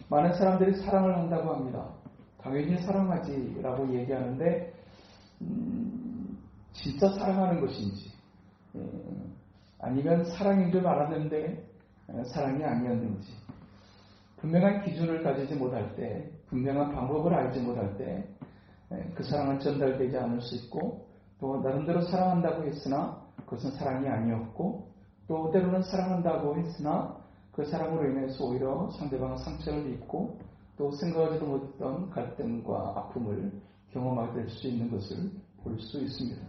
많은 사람들이 사랑을 한다고 합니다. 당연히 사랑하지 라고 얘기하는데 진짜 사랑하는 것인지 아니면 사랑인 줄 알았는데 사랑이 아니었는지, 분명한 기준을 가지지 못할 때, 분명한 방법을 알지 못할 때 그 사랑은 전달되지 않을 수 있고, 또 나름대로 사랑한다고 했으나 그것은 사랑이 아니었고, 또 때로는 사랑한다고 했으나 그 사랑으로 인해서 오히려 상대방은 상처를 입고 또 생각하지도 못했던 갈등과 아픔을 경험하게 될 수 있는 것을 볼 수 있습니다.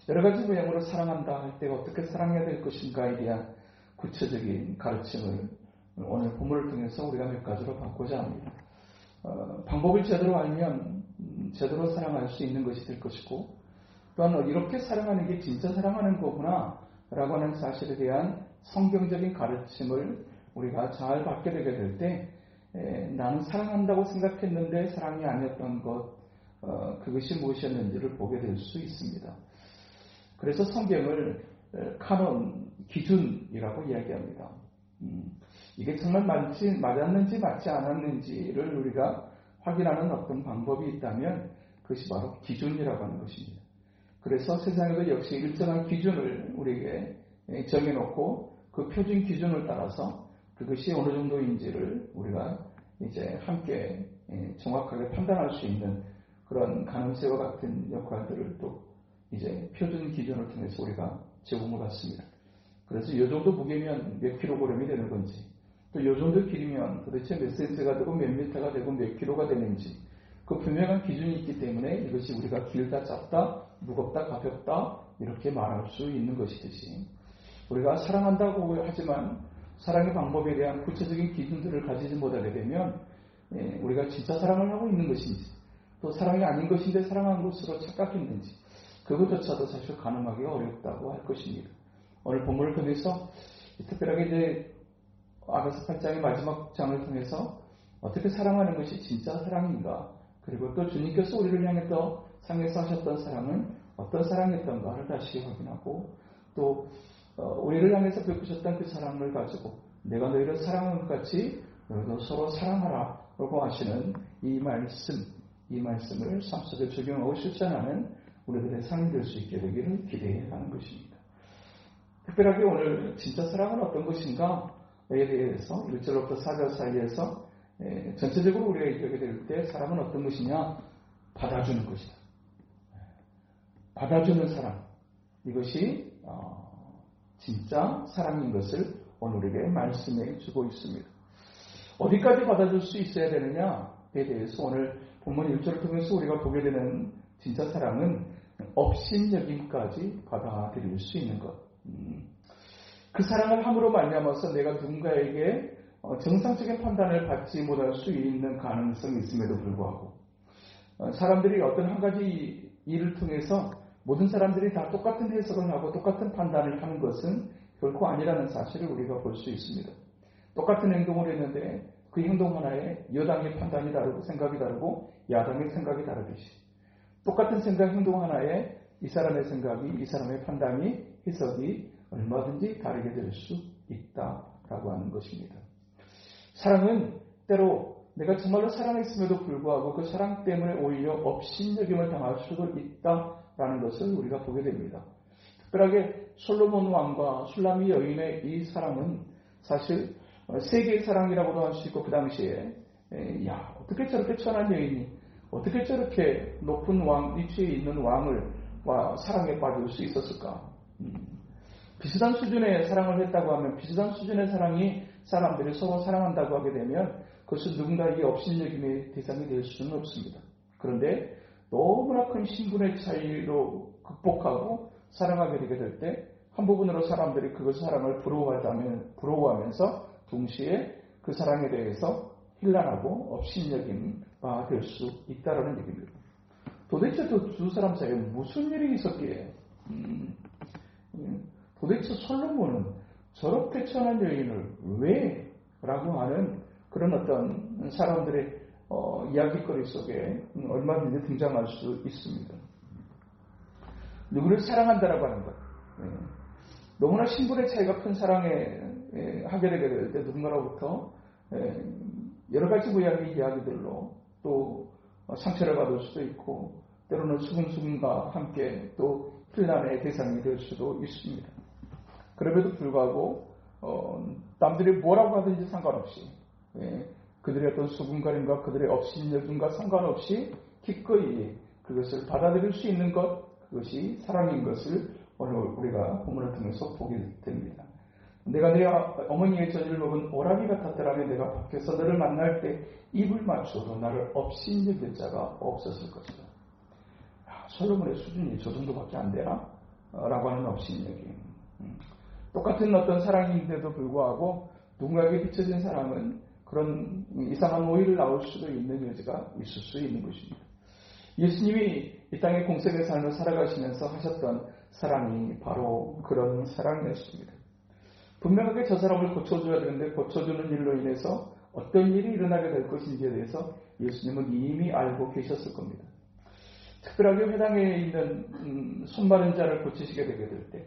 여러 가지 모양으로 사랑한다 할 때 어떻게 사랑해야 될 것인가에 대한 구체적인 가르침을 오늘 본문을 통해서 우리가 몇 가지로 받고자 합니다. 방법을 제대로 알면 제대로 사랑할 수 있는 것이 될 것이고, 또한 이렇게 사랑하는 게 진짜 사랑하는 거구나 라고 하는 사실에 대한 성경적인 가르침을 우리가 잘 받게 되게 될 때 나는 사랑한다고 생각했는데 사랑이 아니었던 것, 그것이 무엇이었는지를 보게 될 수 있습니다. 그래서 성경을 카논, 기준이라고 이야기합니다. 이게 정말 맞았는지 맞지 않았는지를 우리가 확인하는 어떤 방법이 있다면 그것이 바로 기준이라고 하는 것입니다. 그래서 세상에도 역시 일정한 기준을 우리에게 정해놓고 그 표준 기준을 따라서 그것이 어느 정도인지를 우리가 이제 함께 정확하게 판단할 수 있는 그런 가늠쇠와 같은 역할들을 또 이제 표준 기준을 통해서 우리가 제공을 받습니다. 그래서 이 정도 무게면 몇 킬로그램이 되는 건지, 또 이 정도 길이면 도대체 몇 센치가 되고 몇 미터가 되고 몇 킬로가 되는지, 그 분명한 기준이 있기 때문에 이것이 우리가 길다, 짧다, 무겁다, 가볍다 이렇게 말할 수 있는 것이듯이, 우리가 사랑한다고 하지만 사랑의 방법에 대한 구체적인 기준들을 가지지 못하게 되면 우리가 진짜 사랑을 하고 있는 것인지, 또 사랑이 아닌 것인데 사랑한 것으로 착각했는지, 그것조차도 사실 가늠하기가 어렵다고 할 것입니다. 오늘 본문을 통해서 특별하게 이제 아가서 8장의 마지막 장을 통해서 어떻게 사랑하는 것이 진짜 사랑인가, 그리고 또 주님께서 우리를 향해서 상에서 하셨던 사랑은 어떤 사랑이었던가를 다시 확인하고, 또 우리를 향해서 베푸셨던 그 사랑을 가지고 내가 너희를 사랑한 것 같이 너희도 서로 사랑하라 라고 하시는 이 말씀을 삶 속에 적용하고 실천하는 우리들의 삶이 될 수 있게 되기를 기대하는 것입니다. 특별하게 오늘 진짜 사랑은 어떤 것인가에 대해서 1절부터 4절 사이에서 전체적으로 우리가 얘기하게 될 때 사랑은 어떤 것이냐? 받아주는 것이다. 받아주는 사랑, 이것이 진짜 사랑인 것을 오늘 우리에게 말씀해 주고 있습니다. 어디까지 받아줄 수 있어야 되느냐에 대해서 오늘 본문 1절을 통해서 우리가 보게 되는 진짜 사랑은 업신여김까지 받아들일 수 있는 것. 그 사랑을 함으로 말미암아서 내가 누군가에게 정상적인 판단을 받지 못할 수 있는 가능성이 있음에도 불구하고, 사람들이 어떤 한 가지 일을 통해서 모든 사람들이 다 똑같은 해석을 하고 똑같은 판단을 하는 것은 결코 아니라는 사실을 우리가 볼 수 있습니다. 똑같은 행동을 했는데 그 행동 하나에 여당의 판단이 다르고 생각이 다르고 야당의 생각이 다르듯이, 똑같은 생각 행동 하나에 이 사람의 생각이, 이 사람의 판단이, 해석이 얼마든지 다르게 될 수 있다라고 하는 것입니다. 사랑은 때로 내가 정말로 사랑했음에도 불구하고 그 사랑 때문에 오히려 업신여김을 당할 수도 있다라는 것을 우리가 보게 됩니다. 특별하게 솔로몬 왕과 술라미 여인의 이 사랑은 사실 세계의 사랑이라고도 할 수 있고, 그 당시에 어떻게 저렇게 천한 여인이 어떻게 저렇게 높은 위치에 있는 왕을 사랑에 빠질 수 있었을까? 비슷한 수준의 사랑을 했다고 하면, 비슷한 수준의 사랑이 사람들이 서로 사랑한다고 하게 되면 그것은 누군가에게 업신여김의 대상이 될 수는 없습니다. 그런데 너무나 큰 신분의 차이로 극복하고 사랑하게 되게 될 때 한 부분으로 사람들이 그것의 사랑을 부러워하면서 동시에 그 사랑에 대해서 혼란하고 업신여김이 될 수 있다는 얘기입니다. 도대체 두 사람 사이에 무슨 일이 있었기에 도대체 솔로몬은 저렇게 천한 여인을 왜? 라고 하는 그런 어떤 사람들의 이야기거리 속에 얼마든지 등장할 수 있습니다. 누구를 사랑한다라고 하는 것, 너무나 신분의 차이가 큰 사랑에 하게 되게 될 때 누군가로부터 여러 가지 모양의 이야기들로 또 상처를 받을 수도 있고 때로는 수금수금과 함께 또 혼란의 대상이 될 수도 있습니다. 그럼에도 불구하고 남들이 뭐라고 하든지 상관없이 그들의 어떤 수군거림과 그들의 업신여김과 상관없이 기꺼이 그것을 받아들일 수 있는 것, 그것이 사랑인 것을 오늘 우리가 본문을 통해서 보게 됩니다. 내가 내 어머니의 젖을 먹은 오라비 같았더라면 내가 밖에서 너를 만날 때 입을 맞추어도 나를 업신여길 자가 없었을 것이다. 솔로몬의 수준이 저 정도밖에 안 되나? 라고 하는 업신여김. 똑같은 어떤 사랑인데도 불구하고 누군가에게 비춰진 사랑은 그런 이상한 오해를 나올 수도 있는 여지가 있을 수 있는 것입니다. 예수님이 이 땅의 공생의 삶을 살아가시면서 하셨던 사랑이 바로 그런 사랑이었습니다. 분명하게 저 사람을 고쳐줘야 되는데 고쳐주는 일로 인해서 어떤 일이 일어나게 될 것인지에 대해서 예수님은 이미 알고 계셨을 겁니다. 특별하게 회당에 있는 손 마른 자를 고치시게 되게 될 때,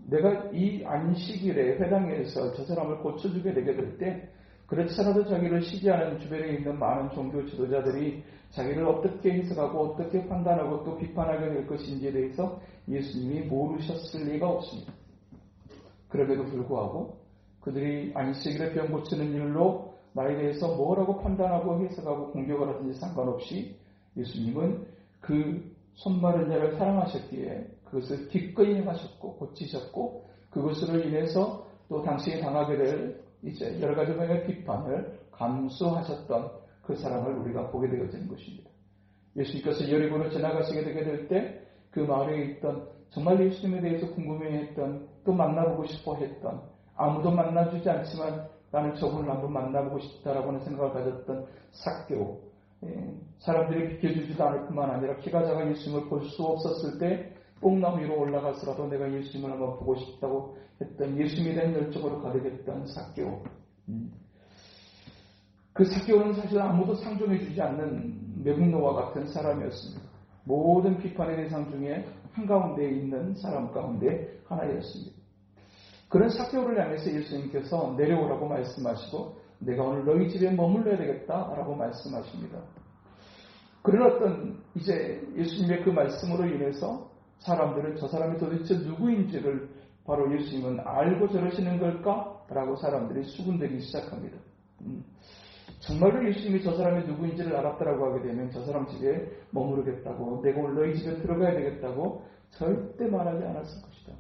내가 이 안식일에 회당에서 저 사람을 고쳐주게 되게 될 때, 그렇지라도 자기를 시기하는 주변에 있는 많은 종교 지도자들이 자기를 어떻게 해석하고 어떻게 판단하고 또 비판하게 될 것인지에 대해서 예수님이 모르셨을 리가 없습니다. 그럼에도 불구하고 그들이 안식일에 병 고치는 일로 나에 대해서 뭐라고 판단하고 해석하고 공격을 하든지 상관없이 예수님은 그 손마른 자를 사랑하셨기에 그것을 기꺼이 행하셨고 고치셨고 그것으로 인해서 또 당신이 당하게 될 이제 여러 가지 방향의 비판을 감수하셨던 그 사람을 우리가 보게 되어지는 것입니다. 예수님께서 여리고를 지나가시게 되게 될 때 그 마을에 있던 정말 예수님에 대해서 궁금해했던 또 만나보고 싶어했던 아무도 만나주지 않지만 나는 저분을 한번 만나보고 싶다라고 하는 생각을 가졌던 삭개오, 사람들이 비켜주지도 않을 뿐만 아니라 키가 작아 예수님을 볼 수 없었을 때 뽕나무 위로 올라가서라도 내가 예수님을 한번 보고 싶다고 했던 예수님에 대한 열정으로 가득했던 삭개오. 그 삭개오는 사실 아무도 상종해주지 않는 매국노와 같은 사람이었습니다. 모든 비판의 대상 중에 한가운데에 있는 사람 가운데 하나였습니다. 그런 삭개오를 향해서 예수님께서 내려오라고 말씀하시고 내가 오늘 너희 집에 머물러야 되겠다라고 말씀하십니다. 그런 어떤 이제 예수님의 그 말씀으로 인해서 사람들은 저 사람이 도대체 누구인지를 바로 예수님은 알고 저러시는 걸까라고 사람들이 수군대기 시작합니다. 정말로 예수님이 저 사람이 누구인지를 알았다라고 하게 되면 저 사람 집에 머무르겠다고 내가 오늘 너희 집에 들어가야 되겠다고 절대 말하지 않았을 것이다.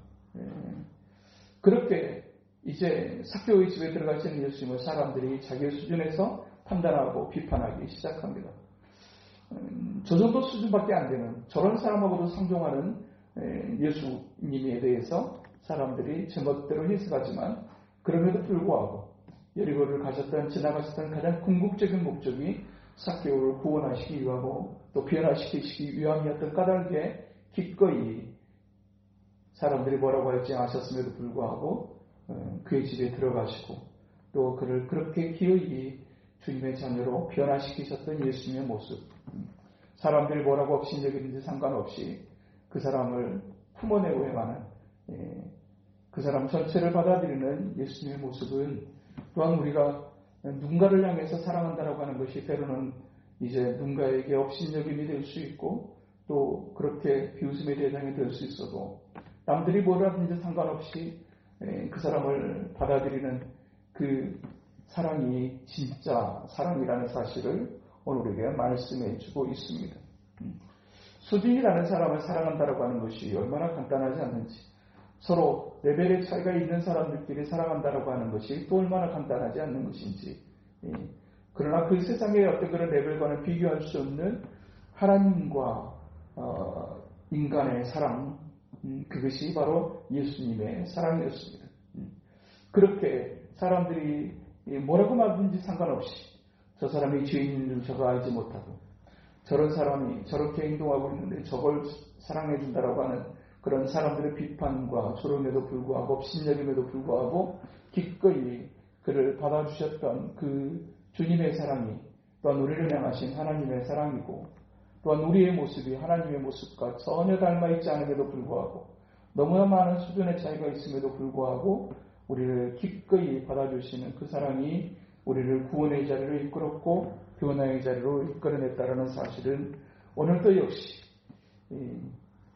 그렇게 이제 삭개오의 집에 들어가시는 예수님을 사람들이 자기의 수준에서 판단하고 비판하기 시작합니다. 저 정도 수준밖에 안 되는 저런 사람하고도 상종하는 예수님에 대해서 사람들이 제멋대로 해석하지만 그럼에도 불구하고 여리고를 지나가셨던 가장 궁극적인 목적이 삭개오를 구원하시기 위하고 또 변화시키시기 위함이었던 까닭에 기꺼이 사람들이 뭐라고 할지 아셨음에도 불구하고 그의 집에 들어가시고 또 그를 그렇게 기어이 주님의 자녀로 변화시키셨던 예수님의 모습, 사람들이 뭐라고 업신여기든지 상관없이 그 사람을 품어내고 행하는 그 사람 전체를 받아들이는 예수님의 모습은 또한 우리가 누군가를 향해서 사랑한다라고 하는 것이 때로는 이제 누군가에게 업신여김이 될 수 있고 또 그렇게 비웃음의 대상이 될 수 있어도 남들이 뭐라든지 상관없이 그 사람을 받아들이는 그 사랑이 진짜 사랑이라는 사실을 오늘 우리에게 말씀해 주고 있습니다. 수준이 다른 사람을 사랑한다라고 하는 것이 얼마나 간단하지 않는지, 서로 레벨의 차이가 있는 사람들끼리 사랑한다라고 하는 것이 또 얼마나 간단하지 않는 것인지, 그러나 그 세상의 어떤 그런 레벨과는 비교할 수 없는 하나님과 인간의 사랑, 그것이 바로 예수님의 사랑이었습니다. 그렇게 사람들이 뭐라고 말하든지 상관없이 저 사람이 죄인인 줄 저가 알지 못하고 저런 사람이 저렇게 행동하고 있는데 저걸 사랑해 준다라고 하는 그런 사람들의 비판과 조롱에도 불구하고 업신여김에도 불구하고 기꺼이 그를 받아주셨던 그 주님의 사랑이 또한 우리를 향하신 하나님의 사랑이고 또한 우리의 모습이 하나님의 모습과 전혀 닮아있지 않음에도 불구하고 너무나 많은 수준의 차이가 있음에도 불구하고 우리를 기꺼이 받아주시는 그 사랑이 우리를 구원의 자리로 이끌었고 변화의 자리로 이끌어냈다는 사실은 오늘도 역시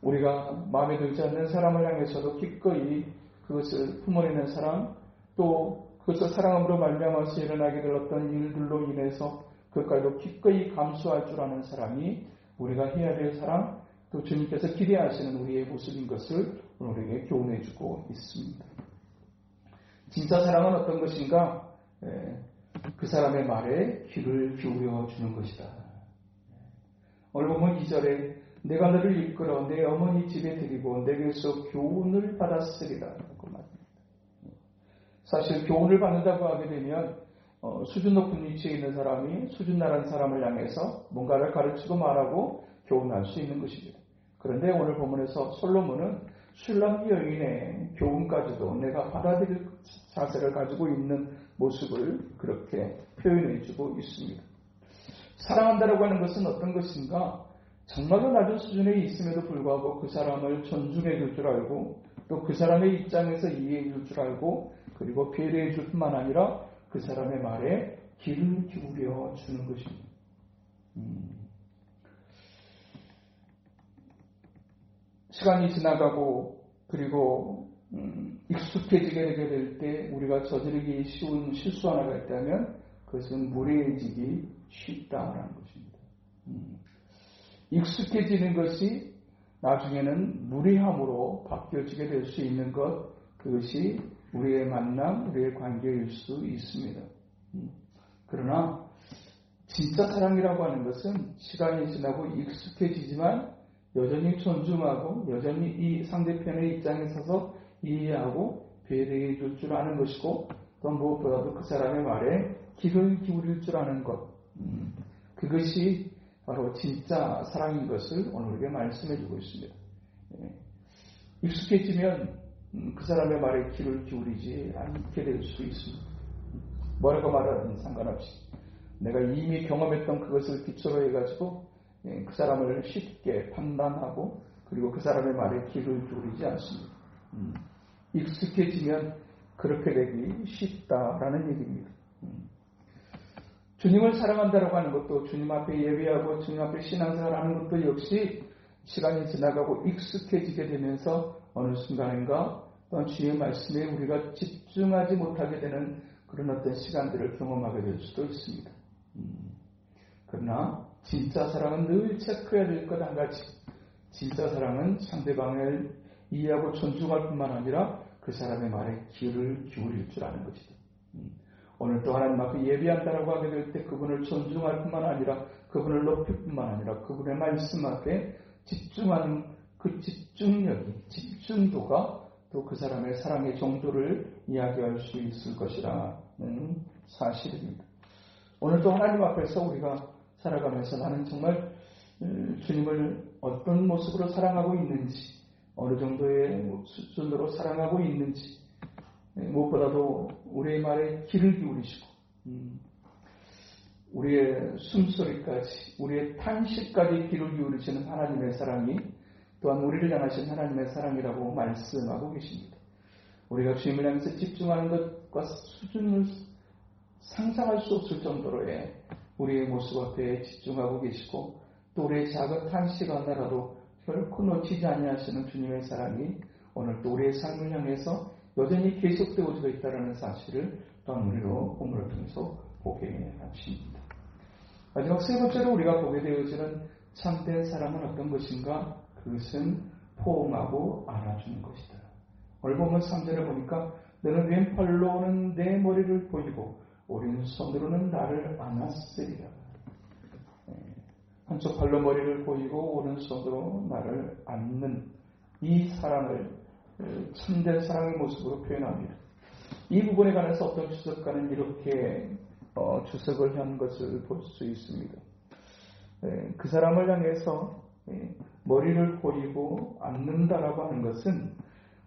우리가 마음에 들지 않는 사람을 향해서도 기꺼이 그것을 품어내는 사람, 또 그것을 사랑함으로 말미암아서 일어나게 될 어떤 일들로 인해서 그것까지도 기꺼이 감수할 줄 아는 사람이 우리가 해야 될 사람, 또 주님께서 기대하시는 우리의 모습인 것을 우리에게 교훈해 주고 있습니다. 진짜 사랑은 어떤 것인가? 그 사람의 말에 귀를 기울여 주는 것이다. 오늘 보면 2절에 내가 너를 이끌어 내 어머니 집에 데리고 내게서 교훈을 받았으리라 라고 말합니다. 사실 교훈을 받는다고 하게 되면 수준 높은 위치에 있는 사람이 수준 나른 사람을 향해서 뭔가를 가르치고 말하고 교훈할 수 있는 것입니다. 그런데 오늘 본문에서 솔로몬은 슐람비 여인의 교훈까지도 내가 받아들일 자세를 가지고 있는 모습을 그렇게 표현해 주고 있습니다. 사랑한다라고 하는 것은 어떤 것인가? 정말로 낮은 수준에 있음에도 불구하고 그 사람을 존중해 줄 줄 알고 또 그 사람의 입장에서 이해해 줄 줄 알고 그리고 배려해 줄 뿐만 아니라 그 사람의 말에 귀를 기울여 주는 것입니다. 시간이 지나가고 그리고 익숙해지게 되게 될 때 우리가 저지르기 쉬운 실수 하나가 있다면 그것은 무례해지기 쉽다라는 것입니다. 익숙해지는 것이 나중에는 무례함으로 바뀌어지게 될 수 있는 것, 그것이 우리의 만남, 우리의 관계일 수 있습니다. 그러나 진짜 사랑이라고 하는 것은 시간이 지나고 익숙해지지만 여전히 존중하고 여전히 이 상대편의 입장에 서서 이해하고 배려해 줄 줄 아는 것이고 또 무엇보다도 그 사람의 말에 귀를 기울일 줄 아는 것, 그것이 바로 진짜 사랑인 것을 오늘 우리에게 말씀해 주고 있습니다. 익숙해지면 그 사람의 말에 귀를 기울이지 않게 될 수 있습니다. 뭐라고 말하든 상관없이 내가 이미 경험했던 그것을 기초로 해가지고 그 사람을 쉽게 판단하고 그리고 그 사람의 말에 귀를 기울이지 않습니다. 익숙해지면 그렇게 되기 쉽다라는 얘기입니다. 주님을 사랑한다라고 하는 것도 주님 앞에 예배하고 주님 앞에 신앙생활을 하는 것도 역시 시간이 지나가고 익숙해지게 되면서 어느 순간인가 또한 주의 말씀에 우리가 집중하지 못하게 되는 그런 어떤 시간들을 경험하게 될 수도 있습니다. 그러나 진짜 사랑은 늘 체크해야 될 것 한 가지. 진짜 사랑은 상대방을 이해하고 존중할 뿐만 아니라 그 사람의 말에 귀를 기울일 줄 아는 것이다. 오늘 또 하나님 앞에 예배한다라고 하게 될 때 그분을 존중할 뿐만 아니라 그분을 높일 뿐만 아니라 그분의 말씀 앞에 집중하는 그 집중력이, 집중도가 또 그 사람의 사랑의 정도를 이야기할 수 있을 것이라는 사실입니다. 오늘도 하나님 앞에서 우리가 살아가면서 나는 정말 주님을 어떤 모습으로 사랑하고 있는지, 어느 정도의 수준으로 사랑하고 있는지, 무엇보다도 우리의 말에 귀를 기울이시고 우리의 숨소리까지, 우리의 탄식까지 귀를 기울이시는 하나님의 사랑이 또한 우리를 향하신 하나님의 사랑이라고 말씀하고 계십니다. 우리가 주님을 향해서 집중하는 것과 수준을 상상할 수 없을 정도로의 우리의 모습 앞에 집중하고 계시고 또 우리의 작은 탄식 하나라도 결코 놓치지 아니하시는 주님의 사랑이 오늘 또 우리의 삶을 향해서 여전히 계속되어지고 있다는 사실을 또한 우리로 본문을 통해서 보게 하십니다. 마지막 세 번째로 우리가 보게 되어지는 참된 사랑은 어떤 것인가? 그것은 포옹하고 안아주는 것이다. 오늘 보면 3절에 보니까 너는 왼팔로는 내 머리를 보이고 오른손으로는 나를 안았으리라. 한쪽 팔로 머리를 보이고 오른손으로 나를 안는 이 사랑을 참된 사랑의 모습으로 표현합니다. 이 부분에 관해서 어떤 주석가는 이렇게 주석을 한 것을 볼 수 있습니다. 그 사람을 향해서 머리를 보이고 안는다라고 하는 것은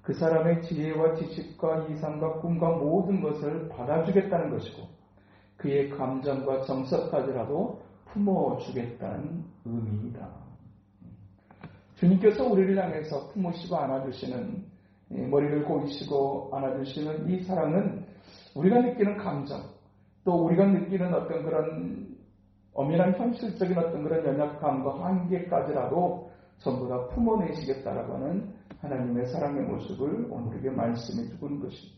그 사람의 지혜와 지식과 이상과 꿈과 모든 것을 받아주겠다는 것이고 그의 감정과 정서까지라도 품어주겠다는 의미이다. 주님께서 우리를 향해서 품으시고 안아주시는, 머리를 고이시고 안아주시는 이 사랑은 우리가 느끼는 감정, 또 우리가 느끼는 어떤 그런 엄연한 현실적인 어떤 그런 연약함과 한계까지라도 전부 다 품어내시겠다라고 하는 하나님의 사랑의 모습을 오늘 우리에게 말씀해 주고 있는 것입니다.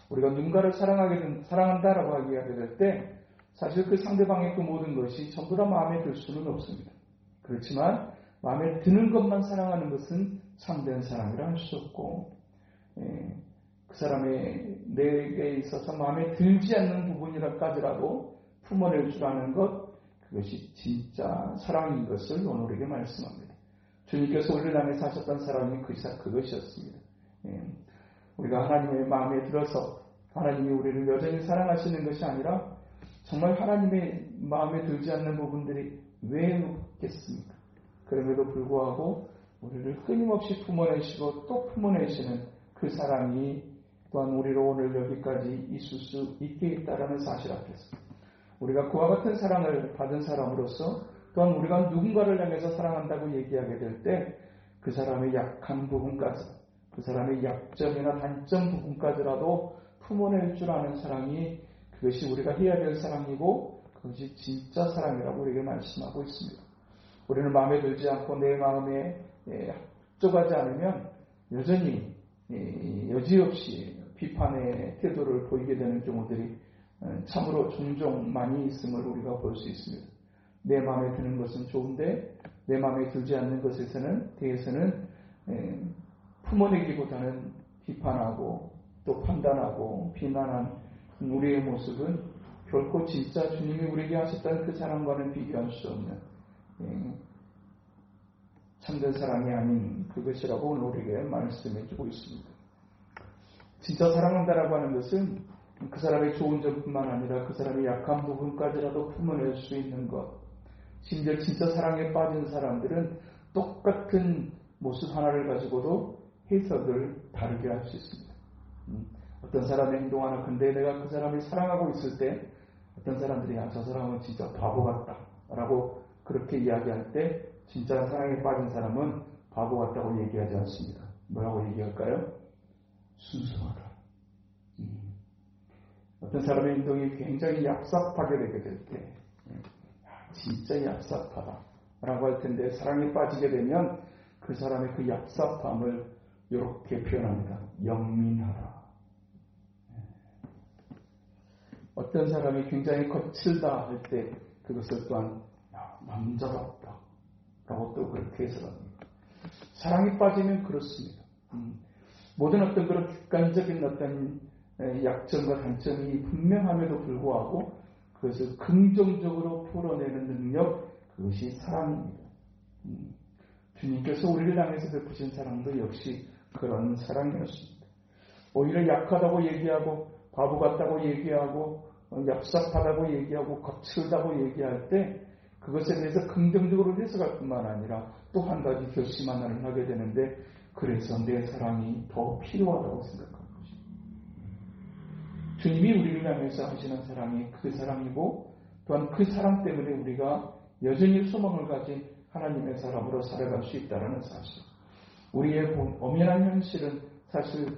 우리가 누군가를 사랑한다라고 하게 될 때 사실 그 상대방의 그 모든 것이 전부 다 마음에 들 수는 없습니다. 그렇지만 마음에 드는 것만 사랑하는 것은 참된 사랑이라 할 수 없고, 그 사람의 내게 있어서 마음에 들지 않는 부분이라까지라도 품어낼 줄 아는 것, 그것이 진짜 사랑인 것을 오늘 우리에게 말씀합니다. 주님께서 우리를 향해서 하셨던 사랑이 그것이었습니다. 우리가 하나님의 마음에 들어서 하나님이 우리를 여전히 사랑하시는 것이 아니라 정말 하나님의 마음에 들지 않는 부분들이 왜 없겠습니까? 그럼에도 불구하고 우리를 끊임없이 품어내시고 또 품어내시는 그 사랑이 또한 우리로 오늘 여기까지 있을 수 있게 있다는 사실 앞에서 우리가 그와 같은 사랑을 받은 사람으로서 또한 우리가 누군가를 향해서 사랑한다고 얘기하게 될 때 그 사람의 약한 부분까지, 그 사람의 약점이나 단점 부분까지라도 품어낼 줄 아는 사랑이, 그것이 우리가 해야 될 사랑이고 그것이 진짜 사랑이라고 우리에게 말씀하고 있습니다. 우리는 마음에 들지 않고 내 마음에 합족하지 않으면 여전히 여지없이 비판의 태도를 보이게 되는 경우들이 참으로 종종 많이 있음을 우리가 볼 수 있습니다. 내 마음에 드는 것은 좋은데 내 마음에 들지 않는 것에 대해서는 품어내기보다는 비판하고 또 판단하고 비난한 우리의 모습은 결코 진짜 주님이 우리에게 하셨던 그 사랑과는 비교할 수 없는 참된 사랑이 아닌 그것이라고 오늘 우리에게 말씀해 주고 있습니다. 진짜 사랑한다라고 하는 것은 그 사람의 좋은 점뿐만 아니라 그 사람의 약한 부분까지라도 품어낼 수 있는 것, 심지어 진짜 사랑에 빠진 사람들은 똑같은 모습 하나를 가지고도 해석을 다르게 할 수 있습니다. 어떤 사람의 행동 하나, 근데 내가 그 사람을 사랑하고 있을 때 어떤 사람들이 저 사람은 진짜 바보 같다 라고 그렇게 이야기할 때 진짜 사랑에 빠진 사람은 바보 같다고 얘기하지 않습니다. 뭐라고 얘기할까요? 순수하다. 어떤 사람의 행동이 굉장히 얍삽하게 되게 될 때 진짜 얍삽하다 라고 할 텐데 사랑에 빠지게 되면 그 사람의 그 얍삽함을 이렇게 표현합니다. 영민하다. 어떤 사람이 굉장히 거칠다 할 때 그것을 또한 남자답다 라고 또 그렇게 해석합니다. 사랑에 빠지면 그렇습니다. 모든 어떤 그런 객관적인 어떤 약점과 단점이 분명함에도 불구하고 그것을 긍정적으로 풀어내는 능력, 그것이 사랑입니다. 주님께서 우리를 향해서 베푸신 사랑도 역시 그런 사랑이었습니다. 오히려 약하다고 얘기하고 바보 같다고 얘기하고 얍삽하다고 얘기하고 거칠다고 얘기할 때 그것에 대해서 긍정적으로 해석할 뿐만 아니라 또 한 가지 결심 하나를 하게 되는데, 그래서 내 사랑이 더 필요하다고 생각합니다. 주님이 우리를 향해서 하시는 사랑이 그 사랑이고 또한 그 사랑 때문에 우리가 여전히 소망을 가진 하나님의 사람으로 살아갈 수 있다는 사실. 우리의 엄연한 현실은 사실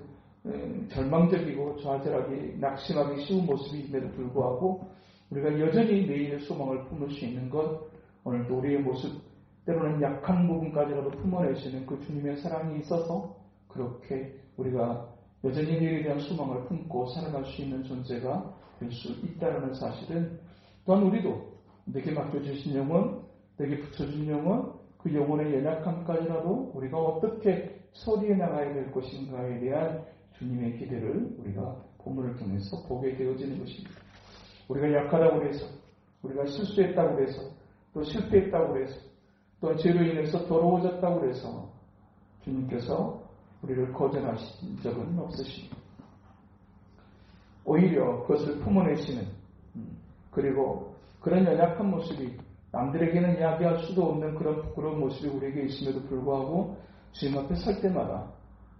절망적이고 좌절하기, 낙심하기 쉬운 모습임에도 불구하고 우리가 여전히 내일의 소망을 품을 수 있는 것, 오늘도 우리의 모습, 때로는 약한 부분까지라도 품어내시는 그 주님의 사랑이 있어서 그렇게 우리가 여전히 내일에 대한 소망을 품고 살아갈 수 있는 존재가 될 수 있다는 사실은, 또한 우리도 내게 맡겨주신 영혼, 내게 붙여준 영혼, 그 영혼의 연약함까지라도 우리가 어떻게 처리해 나가야 될 것인가에 대한 주님의 기대를 우리가 본문을 통해서 보게 되어지는 것입니다. 우리가 약하다고 해서, 우리가 실수했다고 해서, 또 실패했다고 해서, 또 죄로 인해서 더러워졌다고 해서 주님께서 우리를 거절하신 적은 없으십니다. 오히려 그것을 품어내시는, 그리고 그런 연약한 모습이 남들에게는 이야기할 수도 없는 그런 부끄러운 모습이 우리에게 있음에도 불구하고 주님 앞에 설 때마다,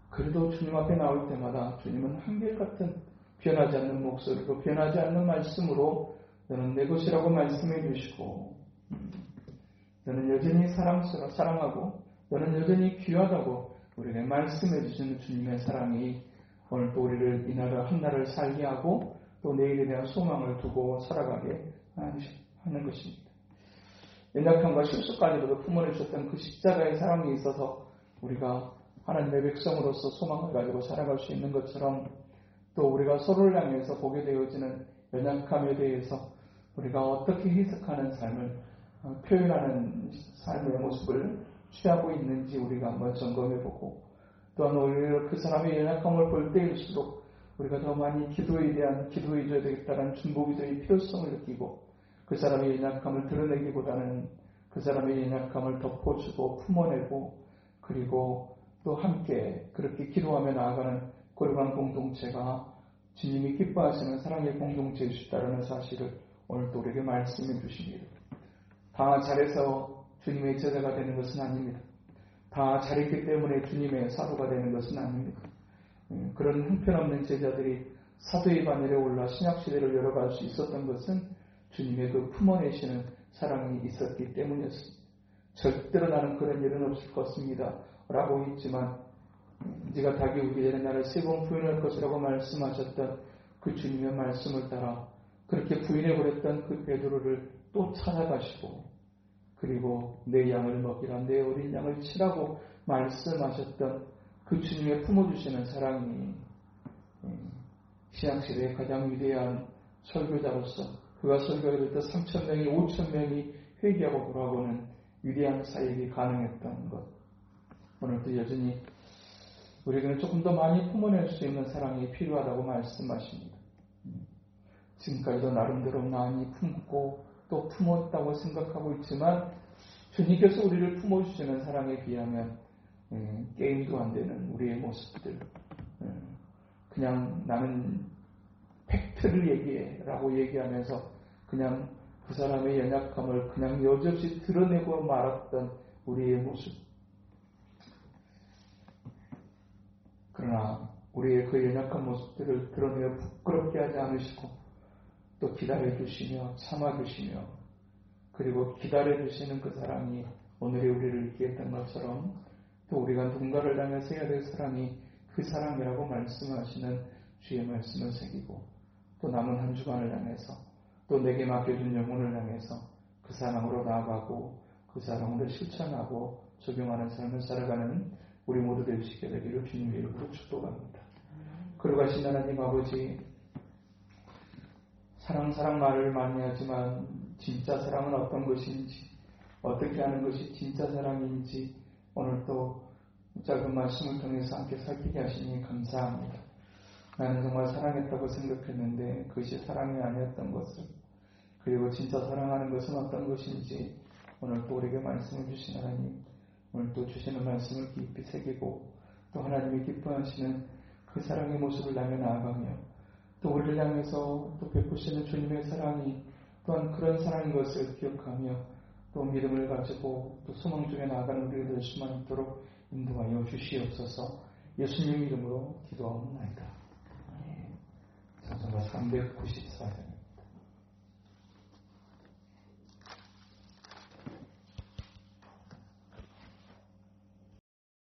그래도 주님 앞에 나올 때마다 주님은 한결같은 변하지 않는 목소리로, 변하지 않는 말씀으로 너는 내 것이라고 말씀해 주시고, 너는 여전히 사랑하고 너는 여전히 귀하다고 우리에게 말씀해 주시는 주님의 사랑이 오늘도 우리를 이 나라 한 나라를 살게 하고 또 내일에 대한 소망을 두고 살아가게 하는 것입니다. 연약함과 실수까지도 품어내셨던 그 십자가의 사랑에 있어서 우리가 하나님의 백성으로서 소망을 가지고 살아갈 수 있는 것처럼, 또 우리가 서로를 향해서 보게 되어지는 연약함에 대해서 우리가 어떻게 해석하는 삶을 표현하는 삶의 모습을 취하고 있는지 우리가 한번 점검해보고, 또한 오히려 그 사람의 연약함을 볼 때일수록 우리가 더 많이 기도해줘야 되겠다는 중보기도의 필요성을 느끼고, 그 사람의 연약함을 드러내기보다는 그 사람의 연약함을 덮어주고 품어내고, 그리고 또 함께 그렇게 기도하며 나아가는 거룩한 공동체가 주님이 기뻐하시는 사랑의 공동체일 수 있다는 사실을 오늘 또 우리에게 말씀해 주십니다. 다 잘해서 주님의 제자가 되는 것은 아닙니다. 다 잘했기 때문에 주님의 사도가 되는 것은 아닙니다. 그런 형편없는 제자들이 사도의 반열에 올라 신약시대를 열어갈 수 있었던 것은 주님의 그 품어내시는 사랑이 있었기 때문이었습니다. 절대로 나는 그런 일은 없을 것입니다 라고 했지만, 네가 닭이 우기 전에 나를 3번 부인할 것이라고 말씀하셨던 그 주님의 말씀을 따라 그렇게 부인해버렸던 그 베드로를 또 찾아가시고, 그리고 내 양을 먹이라, 내 어린 양을 치라고 말씀하셨던 그 주님의 품어주시는 사랑이 신약시대의 가장 위대한 설교자로서 그가 설교할 때 3,000명이 5,000명이 회개하고 돌아오는 위대한 사역이 가능했던 것, 오늘도 여전히 우리에게는 조금 더 많이 품어낼 수 있는 사랑이 필요하다고 말씀하십니다. 지금까지도 나름대로 많이 품고 또 품었다고 생각하고 있지만, 주님께서 우리를 품어주시는 사랑에 비하면 게임도 안 되는 우리의 모습들, 그냥 나는 팩트를 얘기해 라고 얘기하면서 그냥 그 사람의 연약함을 그냥 여지없이 드러내고 말았던 우리의 모습. 그러나 우리의 그 연약한 모습들을 드러내어 부끄럽게 하지 않으시고, 또 기다려주시며 참아주시며, 그리고 기다려주시는 그 사랑이 오늘의 우리를 있게 했던 것처럼, 또 우리가 누군가를 향해서 해야 될 사랑이 그 사랑이라고 말씀하시는 주의 말씀을 새기고, 또 남은 한 주간을 향해서, 또 내게 맡겨준 영혼을 향해서 그 사랑으로 나아가고 그 사랑으로 실천하고 적용하는 삶을 살아가는 우리 모두 될 수 있게 되기를 주님의 이름으로 축복합니다. 거룩하신 하나님 아버지, 사랑 말을 많이 하지만 진짜 사랑은 어떤 것인지, 어떻게 하는 것이 진짜 사랑인지 오늘 또 짧은 말씀을 통해서 함께 살피게 하시니 감사합니다. 나는 정말 사랑했다고 생각했는데 그것이 사랑이 아니었던 것을, 그리고 진짜 사랑하는 것은 어떤 것인지 오늘 또 우리에게 말씀해 주신 하나님, 오늘 또 주시는 말씀을 깊이 새기고, 또 하나님이 기뻐하시는 그 사랑의 모습을 향해 나아가며, 또 우리를 향해서 또 베푸시는 주님의 사랑이 또한 그런 사랑인 것을 기억하며, 또 믿음을 가지고 또 소망 중에 나아가는 우리가 될 수만 있도록 인도하여 주시옵소서. 예수님 이름으로 기도하옵나이다. 찬송가 394장.